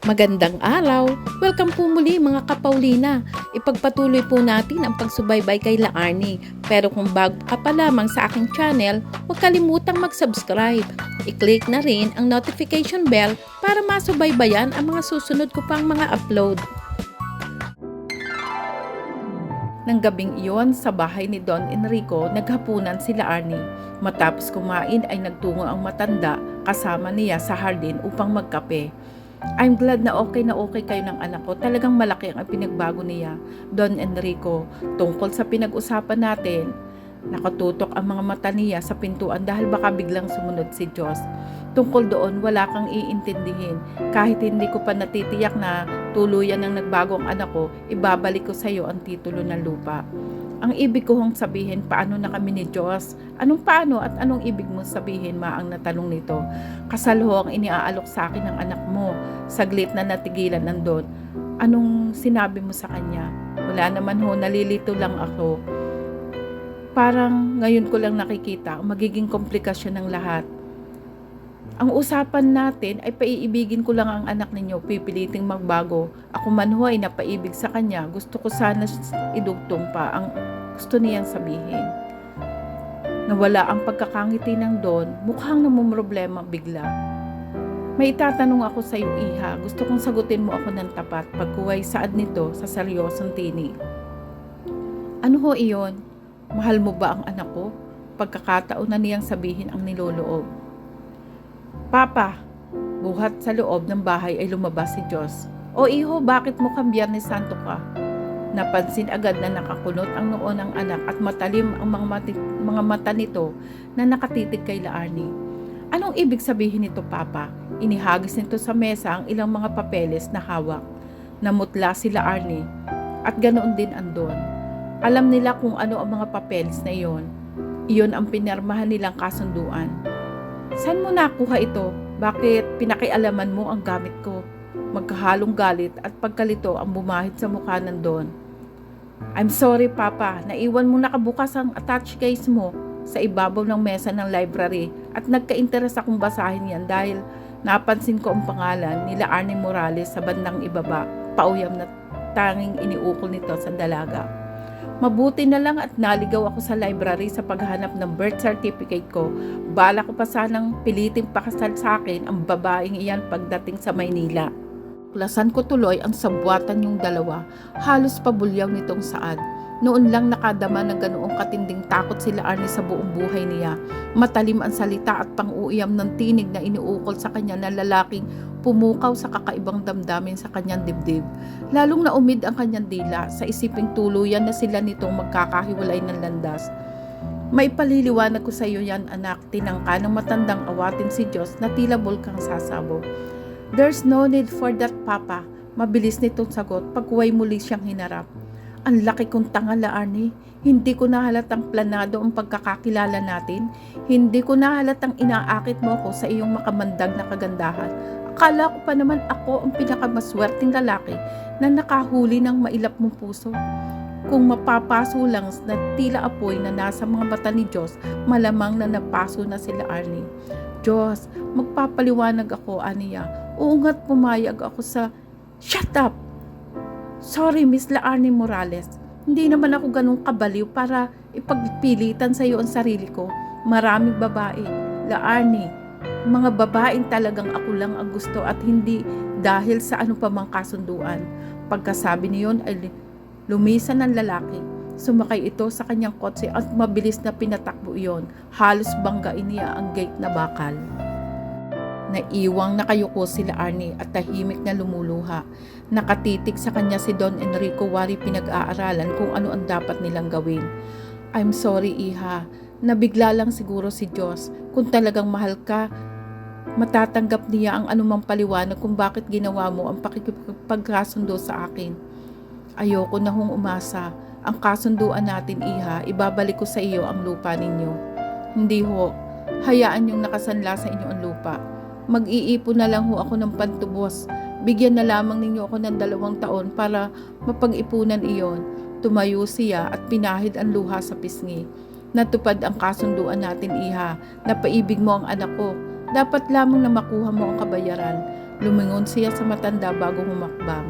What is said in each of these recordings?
Magandang araw! Welcome po muli mga Kapaulina. Ipagpatuloy po natin ang pagsubaybay kay La Arnie. Pero kung bago ka pa lamang sa aking channel, huwag kalimutang mag-subscribe. I-click na rin ang notification bell para masubaybayan ang mga susunod ko pang mga upload. Nang gabing iyon, sa bahay ni Don Enrico, naghapunan sila Arnie. Matapos kumain ay nagtungo ang matanda kasama niya sa hardin upang magkape. I'm glad na okay kayo ng anak ko. Talagang malaki ang pinagbago niya, Don Enrico. Tungkol sa pinag-usapan natin, nakatutok ang mga mata niya sa pintuan dahil baka biglang sumunod si Diyos. Tungkol doon, wala kang iintindihin. Kahit hindi ko pa natitiyak na tuluyan ng nagbago ang anak ko, ibabalik ko sa iyo ang titulo ng lupa. Ang ibig ko hong sabihin, paano na kami ni Diyos? Anong paano at anong ibig mong sabihin, maang natanong nito? Kasal ho ang iniaalok sa akin ng anak mo. Saglit na natigilan nandun. Anong sinabi mo sa kanya? Wala naman ho, nalilito lang ako. Parang ngayon ko lang nakikita ang magiging komplikasyon ng lahat. Ang usapan natin ay paiibigin ko lang ang anak ninyo, pipiliting magbago. Ako man ho ay napaibig sa kanya. Gusto ko sana idugtong pa ang gusto niyang sabihin. Nawala ang pagkakangiti ng Don, mukhang namumroblema bigla. May itatanong ako sa iyo, Iha. Gusto kong sagutin mo ako ng tapat, pagkuway saad nito sa seryosong tinig. Ano ho iyon? Mahal mo ba ang anak ko? Pagkakataon na niyang sabihin ang niloloob. Papa, buhat sa loob ng bahay ay lumabas si Diyos. O iho, bakit mo kang Biyernes Santo ka? Napansin agad na nakakunot ang noo ng anak at matalim ang mga mata nito na nakatitig kay La Arnie. Anong ibig sabihin nito, Papa? Inihagis nito sa mesa ang ilang mga papeles na hawak. Namutla si La Arnie at ganoon din ang Don. Alam nila kung ano ang mga papeles na iyon. Iyon ang pinirmahan nilang kasunduan. Saan mo nakuha ito? Bakit pinakialaman mo ang gamit ko? Magkahalong galit at pagkalito ang bumahid sa mukha ng Don. I'm sorry, Papa. Naiwan mo nakabukas ang attached case mo sa ibabaw ng mesa ng library at nagka-interes akong basahin yan dahil napansin ko ang pangalan ni La Arnie Morales sa bandang ibaba, pauyam na tanging iniukol nito sa dalaga. Mabuti na lang at naligaw ako sa library sa paghanap ng birth certificate ko. Bala ko pa sanang piliting pakasal sa akin ang babaeng iyan pagdating sa Maynila. Klasan ko tuloy ang sabwatan yung dalawa. Halos pabulyaw nitong saad. Noon lang nakadama ng ganoong katinding takot si La Arnie sa buong buhay niya. Matalim ang salita at pang-uuyam ng tinig na iniukol sa kanya ng lalaking pumukaw sa kakaibang damdamin sa kanyang dibdib. Lalong naumid ang kanyang dila sa isiping tuluyan na sila nitong magkakahiwalay ng landas. May paliliwanag ko sa iyo yan, anak, tinangka ng matandang awatin si Diyos na tila bulkang sasabog. There's no need for that, Papa. Mabilis nitong sagot pagkuway muli siyang hinarap. Ang laki kong tanga, La Arnie. Hindi ko nahalatang planado ang pagkakakilala natin. Hindi ko nahalatang inaakit mo ako sa iyong makamandag na kagandahan. Akala ko pa naman ako ang pinakamaswerteng lalaki na nakahuli ng mailap mong puso. Kung mapapaso lang na tila apoy na nasa mga mata ni Diyos, malamang na napaso na sila Arnie. Diyos, magpapaliwanag ako, aniya. Uungat pumayag ako sa... Shut up! Sorry, Miss La Arnie Morales. Hindi naman ako ganun kabaliw para ipagpilitan sa iyo ang sarili ko. Maraming babae. La Arnie, mga babaeng talagang ako lang ang gusto at hindi dahil sa ano pa mang kasunduan. Pagkasabi niyon ay lumisan ng lalaki. Sumakay ito sa kanyang kotse at mabilis na pinatakbo iyon. Halos banggain niya ang gate na bakal. Naiwang nakayuko sila Arnie at tahimik na lumuluha. Nakatitig sa kanya si Don Enrico, wari pinag-aaralan kung ano ang dapat nilang gawin. I'm sorry, Iha. Nabigla lang siguro si Diyos. Kung talagang mahal ka, matatanggap niya ang anumang paliwanag kung bakit ginawa mo ang pakikipagkasundo sa akin. Ayoko na hong umasa. Ang kasunduan natin, Iha, ibabalik ko sa iyo ang lupa ninyo. Hindi ho. Hayaan niyong nakasanla sa inyo ang lupa. Mag-iipon na lang ho ako ng pantubos. Bigyan na lamang ninyo ako ng 2 taon para mapag-ipunan iyon. Tumayo siya at pinahid ang luha sa pisngi. Natupad ang kasunduan natin, Iha. Napaibig mo ang anak ko. Dapat lamang na makuha mo ang kabayaran. Lumingon siya sa matanda bago humakbang.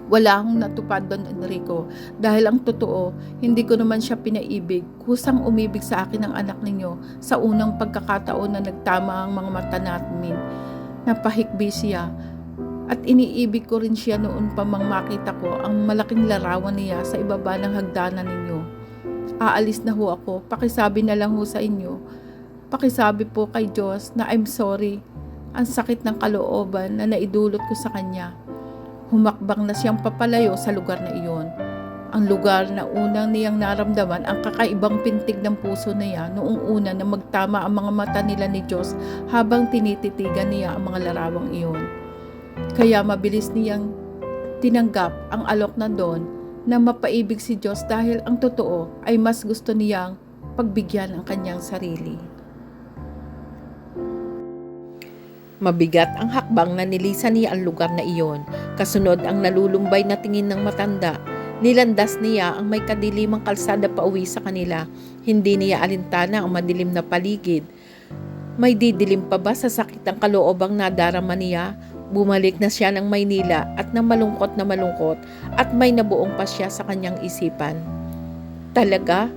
Wala akong natupad, Don Enrico, dahil ang totoo, hindi ko naman siya pinaibig. Kusang umibig sa akin ang anak ninyo sa unang pagkakataon na nagtama ang mga mata namin. Napahikbi siya at iniibig ko rin siya noon pa mang makita ko ang malaking larawan niya sa ibaba ng hagdanan ninyo. Aalis na ho ako, pakisabi na lang ho sa inyo. Pakisabi po kay Diyos na I'm sorry. Ang sakit ng kalooban na naidulot ko sa kanya. Humakbang na siyang papalayo sa lugar na iyon. Ang lugar na unang niyang naramdaman ang kakaibang pintig ng puso niya noong una na magtama ang mga mata nila ni Diyos habang tinititigan niya ang mga larawang iyon. Kaya mabilis niyang tinanggap ang alok na Don na mapaibig si Diyos dahil ang totoo ay mas gusto niyang pagbigyan ang kanyang sarili. Mabigat ang hakbang na nilisan niya ang lugar na iyon. Kasunod ang nalulumbay na tingin ng matanda. Nilandas niya ang may kadilimang kalsada pauwi sa kanila. Hindi niya alintana ang madilim na paligid. May didilim pa ba sa sakit ang kaloobang nadarama niya? Bumalik na siya ng Maynila at nang malungkot at may nabuong pa siya sa kanyang isipan. Talaga?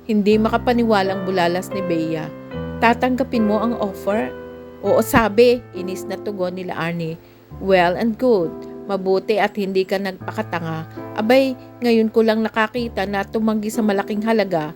Hindi makapaniwalang bulalas ni Bea. Tatanggapin mo ang offer? Oo, sabi, inis na tugon nila Arnie. Well and good. Mabuti at hindi ka nagpakatanga. Abay, ngayon ko lang nakakita na tumanggi sa malaking halaga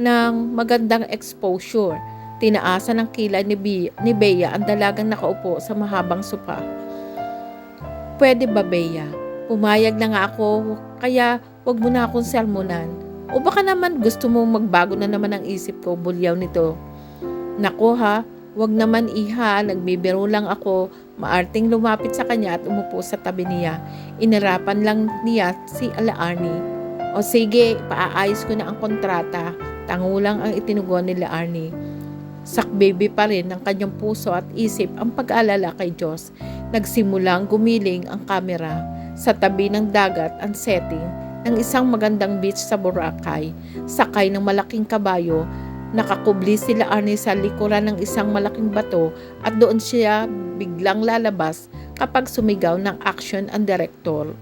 ng magandang exposure. Tinaasan ng kilay ni Bea ang dalagang nakaupo sa mahabang sopa. Pwede ba, Bea? Pumayag na nga ako, kaya wag mo na akong sermonan. O baka naman gusto mo magbago na naman ang isip ko, bulyaw nito. Nako ha, wag naman iha, nagbibiro lang ako. Maarting lumapit sa kanya at umupo sa tabi niya. Inarapan lang niya si Ala Arnie. O sige, paaayos ko na ang kontrata. Tangulang ang itinugon nila Arnie. Sakbaby pa rin ng kanyang puso at isip ang pag-alala kay Diyos. Nagsimulang gumiling ang kamera. Sa tabi ng dagat ang setting ng isang magandang beach sa Boracay. Sakay ng malaking kabayo. Nakakubli sila Arnie sa likuran ng isang malaking bato at doon siya biglang lalabas kapag sumigaw ng action ang direktor.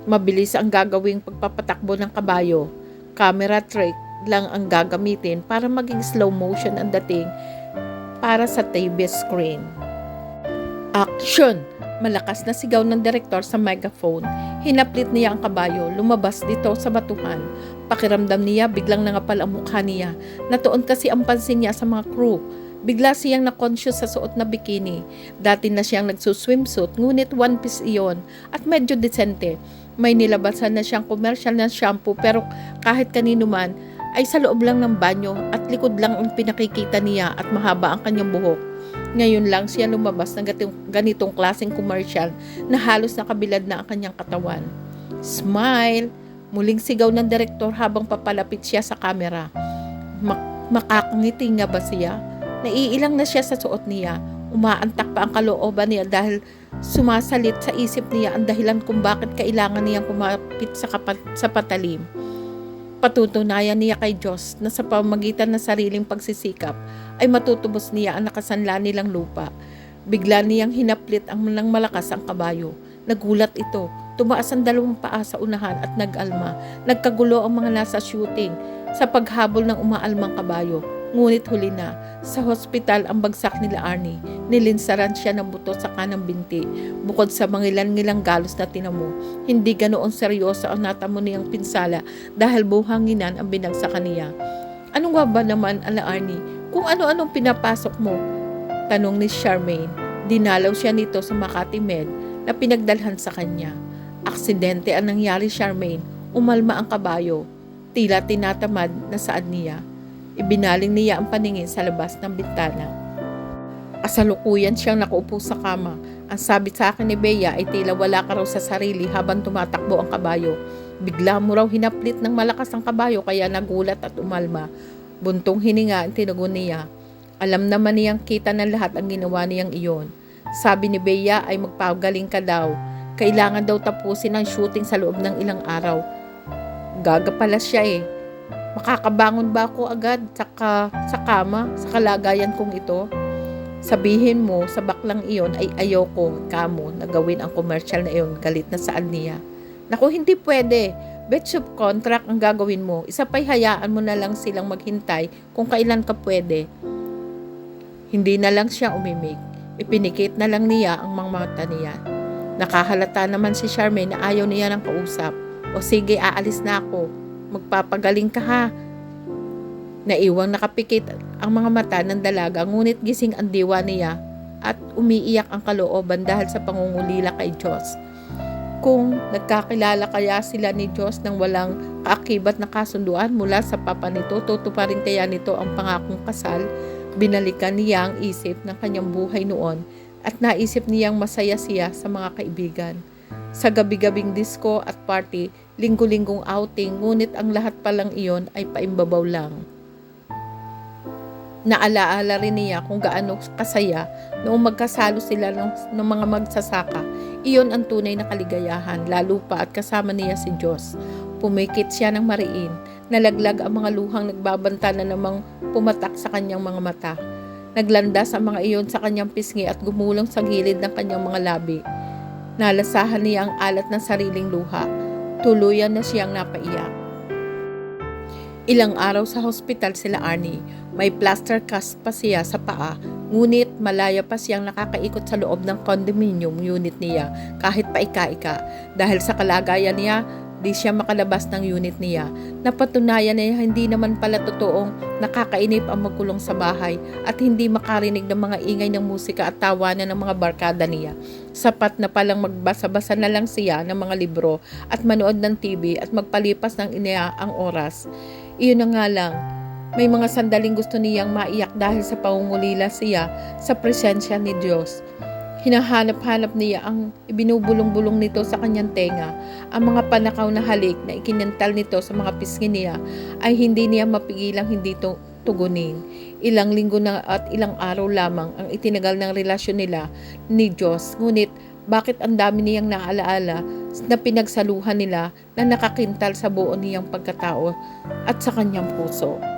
Mabilis ang gagawing pagpapatakbo ng kabayo. Camera trick lang ang gagamitin para maging slow motion ang dating para sa TV screen. Action! Malakas na sigaw ng direktor sa megaphone. Hinaplit niya ang kabayo, lumabas dito sa batuhan. Pakiramdam niya, biglang nangapal ang mukha niya. Natuon kasi ang pansin niya sa mga crew. Bigla siyang na-conscious sa suot na bikini. Dati na siyang nagsuswimsuit, ngunit one piece iyon at medyo desente. May nilabasan na siyang commercial na shampoo pero kahit kanino man ay sa loob lang ng banyo at likod lang ang pinakikita niya at mahaba ang kanyang buhok. Ngayon lang siya lumabas ng ganitong klaseng commercial na halos nakabilad na ang kanyang katawan. Smile! Muling sigaw ng direktor habang papalapit siya sa kamera. Makakangiti nga ba siya? Naiilang na siya sa suot niya. Umaantak pa ang kalooban niya dahil sumasalit sa isip niya ang dahilan kung bakit kailangan niyang kumapit sa patalim. Patutunayan niya kay Diyos na sa pamamagitan ng sariling pagsisikap ay matutubos niya ang nakasanla nilang lupa. Bigla niyang hinaplit ang ng malakas ang kabayo. Nagulat ito. Tumaas ang dalawang paa sa unahan at nag-alma. Nagkagulo ang mga nasa shooting sa paghabol ng umaalmang kabayo. Ngunit huli na, sa hospital ang bagsak nila Arnie. Nilinsaran siya ng buto sa kanang binti. Bukod sa mangilan-ngilang galos na tinamo, hindi ganoon seryoso ang natamo niyang pinsala dahil buhanginan ang binagsakan niya. Ano nga ba naman, Ala Arnie, kung ano-anong pinapasok mo? Tanong ni Charmaine. Dinalaw siya nito sa Makati Med na pinagdalhan sa kanya. Aksidente ang nangyari, Charmaine. Umalma ang kabayo. Tila tinatamad na saad niya. Ibinaling niya ang paningin sa labas ng bintana. Kasalukuyan siyang nakaupo sa kama. Ang sabi sa akin ni Bea ay tila wala ka raw sa sarili habang tumatakbo ang kabayo. Bigla mo raw hinaplit ng malakas ang kabayo kaya nagulat at umalma. Buntong hininga ang tinugon niya. Alam naman niyang kita ng lahat ang ginawa niyang iyon. Sabi ni Bea ay magpagaling ka daw. Kailangan daw tapusin ang shooting sa loob ng ilang araw. Gaga pala siya eh. Makakabangon ba ako agad sa kama sa kalagayan kong ito? Sabihin mo sa baklang iyon ay ayoko kamo na gawin ang commercial na iyon, galit na saan niya. Naku, hindi pwede. Bet subcontract ang gagawin mo. Isa pa'y hayaan mo na lang silang maghintay kung kailan ka pwede. Hindi na lang siya umimik. Ipinikit na lang niya ang mga mata niya. Nakahalata naman si Charmaine na ayaw niya ng kausap. O sige, aalis na ako. Magpapagaling ka ha. Naiwang nakapikit ang mga mata ng dalaga, ngunit gising ang diwa niya at umiiyak ang kalooban dahil sa pangungulila kay Diyos. Kung nagkakilala kaya sila ni Diyos nang walang kaakibat na kasunduan mula sa papa nito, tutuparin kaya nito ang pangakong kasal? Binalikan niya ang isip ng kanyang buhay noon at naisip niyang masaya siya sa mga kaibigan. Sa gabi-gabing disco at party, linggo-linggong outing, ngunit ang lahat palang iyon ay paimbabaw lang. Naalaala rin niya kung gaano kasaya noong magkasalo sila ng mga magsasaka. Iyon ang tunay na kaligayahan, lalo pa at kasama niya si Diyos. Pumikit siya ng mariin, nalaglag ang mga luhang nagbabanta na namang pumatak sa kanyang mga mata. Naglandas ang mga iyon sa kanyang pisngi at gumulong sa gilid ng kanyang mga labi. Nalasahan niya ang alat ng sariling luha. Tuluyan na siyang napaiyak. Ilang araw sa hospital sila Arnie. May plaster cast pa siya sa paa, ngunit malaya pa siyang nakakaikot sa loob ng condominium unit niya kahit paika-ika. Dahil sa kalagayan niya, di siya makalabas ng unit niya. Napatunayan niya hindi naman pala totoong nakakainip ang magkulong sa bahay at hindi makarinig ng mga ingay ng musika at tawanan ng mga barkada niya. Sapat na palang magbasa-basa na lang siya ng mga libro at manood ng TV at magpalipas ng ang oras. Iyon na nga lang, may mga sandaling gusto niyang maiyak dahil sa pangungulila siya sa presensya ni Diyos. Hinahanap-hanap niya ang ibinubulong-bulong nito sa kanyang tenga. Ang mga panakaw na halik na ikinental nito sa mga pisngi niya ay hindi niya mapigilang hindi tugunin. Ilang linggo na at ilang araw lamang ang itinagal ng relasyon nila ni Diyos. Ngunit bakit ang dami niyang naalaala na pinagsaluhan nila na nakakintal sa buo niyang pagkatao at sa kanyang puso.